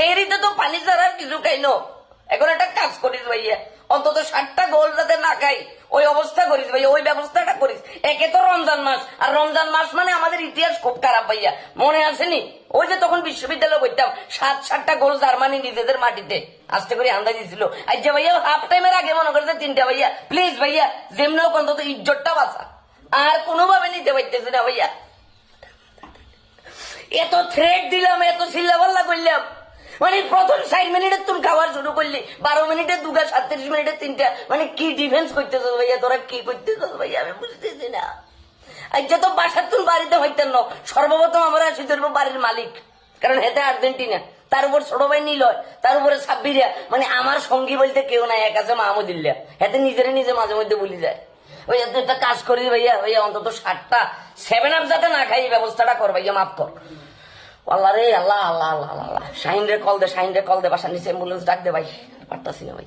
সেহরিতে তো পানি ছাড়া আর কিছু খাই না। এখন একটা কাজ করিস ভাইয়া, অন্তত 60টা গোল যাতে না খাই ওই অবস্থা করিস ভাইয়া, ওই ব্যবস্থাটা করিস। একে তো রমজান মাস, আর রমজান মাস মানে আমাদের ইতিহাস খুব খারাপ ভাইয়া, মনে আসেনি? ওই যে তখন বিশ্ববিদ্যালয়ে বলতাম 7-7টা গোল জার্মানি নিজেদের মাটিতে আস্তে করে আন্দা দিয়েছিল। আজ ভাইয়া হাফ টাইমের আগে মনে করতে 3টা ভাইয়া, প্লিজ ভাইয়া যেমন হোক অন্তত ইজ্জতটা বাঁচা। আর কোনোভাবে নিতে পারতেছে না ভাইয়া। এত থ্রেট দিলাম, এত চিল্লাপাল্লা করলাম, মানে প্রথম 60 মিনিটে তুমি খাবার শুরু করলি, 12 মিনিটে 2টা, 37 মিনিটে 3টা, মানে কি ডিফেন্স করতেছ ভাইয়া? তোরা কি করতেছ ভাইয়া আমি বুঝতেছি না। আজকে তো বাসার তুমি বাড়িতে হইতেন না, সর্বপ্রথম আমরা আসি ধরবো বাড়ির মালিক, কারণ হেতে আর্জেন্টিনা, তার উপর ছোট ভাই নিলয়, তার উপরে সাব্বিরিয়া, মানে আমার সঙ্গী বলতে কেউ নাই, এক আছে মাহমুদুল্লাহ, হেতে নিজেরে নিজে মাঝে মধ্যে বলি যায়। ওই একটা কাজ করি ভাইয়া, ভাইয়া অন্তত 7টা 7 আপ যাতে না খাই ব্যবস্থাটা কর ভাইয়া, মাফ কর। আল্লাহ রে আল্লাহ আল্লাহ আল্লাহ আল্লাহ। শাহিন রে কল দে, শাহিন রে কল দে, বাসার নিচে অ্যাম্বুলেন্স ডাক দে ভাই, পারতাছি না ভাই।